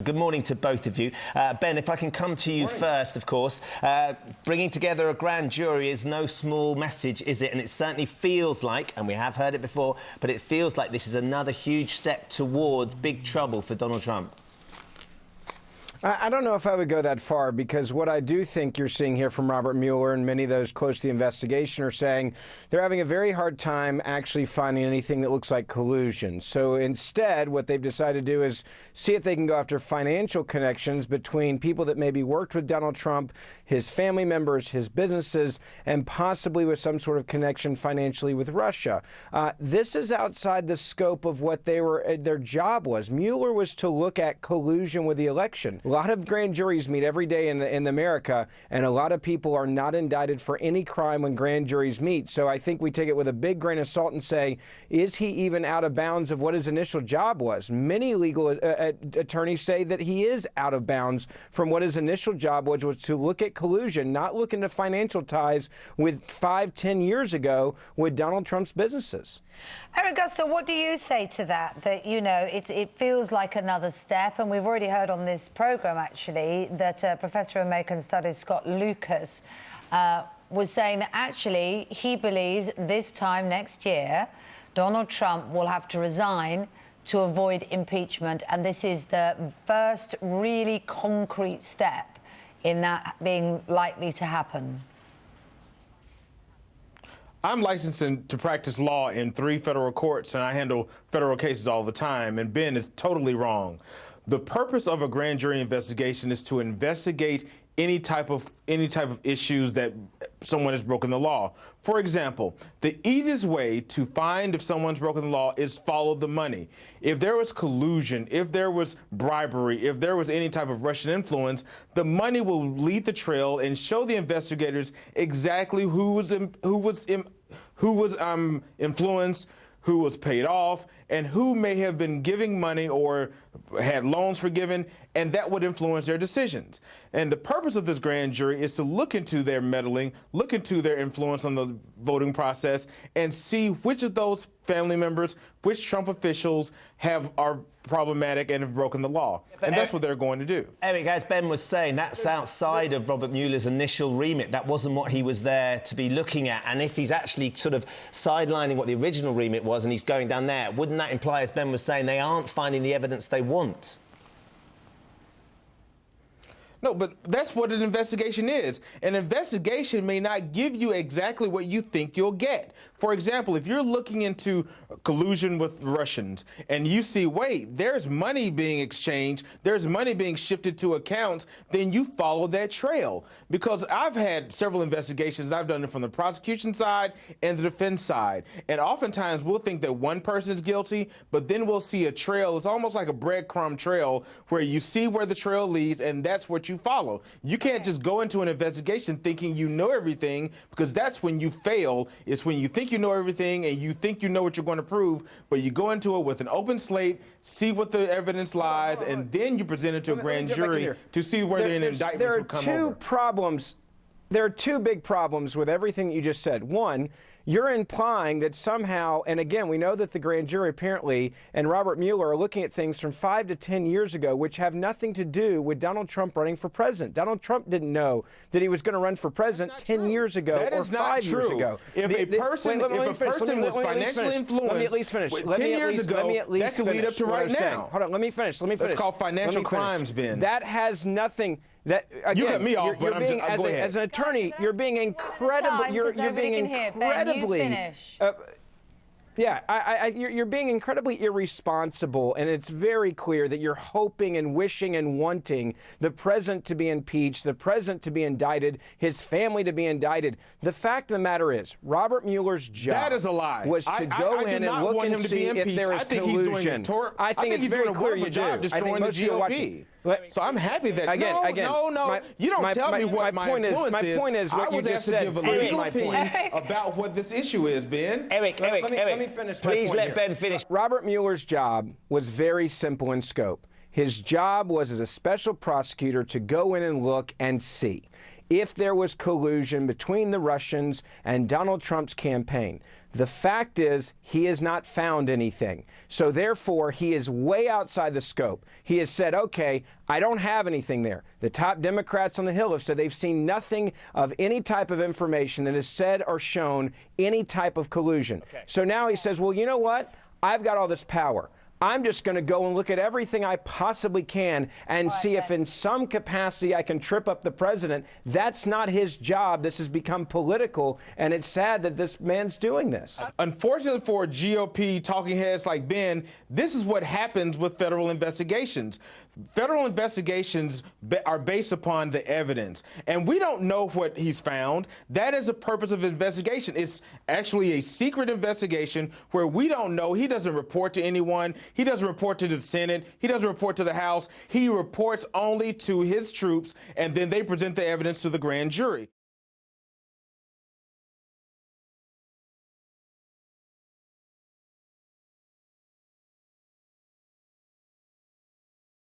Good morning to both of you. Ben, if I can come to you first, of course. Bringing together a grand jury is no small message, is it? And it certainly feels like, and we have heard it before, but it feels like this is another huge step towards big trouble for Donald Trump. I don't know if I would go that far, because what I do think you're seeing here from Robert Mueller and many of those close to the investigation are saying they're having a very hard time actually finding anything that looks like collusion. So instead, what they've decided to do is see if they can go after financial connections between people that maybe worked with Donald Trump, his family members, his businesses, and possibly with some sort of connection financially with Russia. This is outside the scope of what their job was. Mueller was to look at collusion with the election. A lot of grand juries meet every day in America, and a lot of people are not indicted for any crime when grand juries meet. So I think we take it with a big grain of salt and say, is he even out of bounds of what his initial job was? Many legal attorneys say that he is out of bounds from what his initial job was to look at collusion, not look into financial ties with 5-10 years ago with Donald Trump's businesses. Eric Guster, what do you say to that? That, you know, it feels like another step, and we've already heard on this programme, actually, that Professor of American Studies Scott Lucas was saying that actually he believes this time next year Donald Trump will have to resign to avoid impeachment, and this is the first really concrete step in that being likely to happen. I'm licensed to practice law in 3 federal courts, and I handle federal cases all the time, and Ben is totally wrong. The purpose of a grand jury investigation is to investigate any type of issues that someone has broken the law. For example, the easiest way to find if someone's broken the law is follow the money. If there was collusion, if there was bribery, if there was any type of Russian influence, the money will lead the trail and show the investigators exactly who was influenced, who was paid off, and who may have been giving money or had loans forgiven, and that would influence their decisions. And the purpose of this grand jury is to look into their meddling, look into their influence on the voting process, and see which of those family members, which Trump officials are problematic and have broken the law. And that's what they're going to do. Eric, as Ben was saying, that's outside of Robert Mueller's initial remit. That wasn't what he was there to be looking at. And if he's actually sort of sidelining what the original remit was and he's going down there, wouldn't that imply, as Ben was saying, they aren't finding the evidence they want? No, but that's what an investigation is. An investigation may not give you exactly what you think you'll get. For example, if you're looking into collusion with Russians and you see, wait, there's money being exchanged, there's money being shifted to accounts, then you follow that trail. Because I've had several investigations, I've done it from the prosecution side and the defense side. And oftentimes we'll think that one person is guilty, but then we'll see a trail. It's almost like a breadcrumb trail where you see where the trail leads, and that's what you follow. You can't just go into an investigation thinking you know everything, because that's when you fail. It's when you think you know everything and you think you know what you're going to prove, but you go into it with an open slate, see what the evidence lies, and then you present it to a grand jury to see whether an indictment will come over. There are 2 big problems with everything you just said. One, you're implying that somehow, and again, we know that the grand jury apparently and Robert Mueller are looking at things from 5 to 10 years ago, which have nothing to do with Donald Trump running for president. Donald Trump didn't know that he was going to run for president 10 years ago or 5 years ago. If a person was financially influenced 10 years ago, that could lead up to right now. Hold on, let me finish. That's called financial crimes, Ben. That has nothing. That, again, you cut me off, but as an attorney, you're being incredible. You're being incredibly. You're being incredibly irresponsible, and it's very clear that you're hoping and wishing and wanting the president to be impeached, the president to be indicted, his family to be indicted. The fact of the matter is, Robert Mueller's job was to go in and look and see if there is collusion. I think it's very clear you do. I think most people watching. So I'm happy that no, you don't tell me what my influence is. My point is what you just said. I was asked to give a legal opinion about what this issue is, Ben. Eric, let me finish. Please let Ben finish. Robert Mueller's job was very simple in scope. His job was as a special prosecutor to go in and look and see. if there was collusion between the Russians and Donald Trump's campaign. The fact is, he has not found anything. So therefore, he is way outside the scope. He has said, okay, I don't have anything there. The top Democrats on the Hill have said they've seen nothing of any type of information that has said or shown any type of collusion. Okay. So now he says, well, you know what? I've got all this power. I'm just going to go and look at everything I possibly can and see if in some capacity I can trip up the president. That's not his job. This has become political, and it's sad that this man's doing this. Unfortunately for GOP talking heads like Ben, this is what happens with federal investigations. Federal investigations are based upon the evidence, and we don't know what he's found. That is the purpose of investigation. It's actually a secret investigation where we don't know. He doesn't report to anyone. He doesn't report to the Senate. He doesn't report to the House. He reports only to his troops, and then they present the evidence to the grand jury.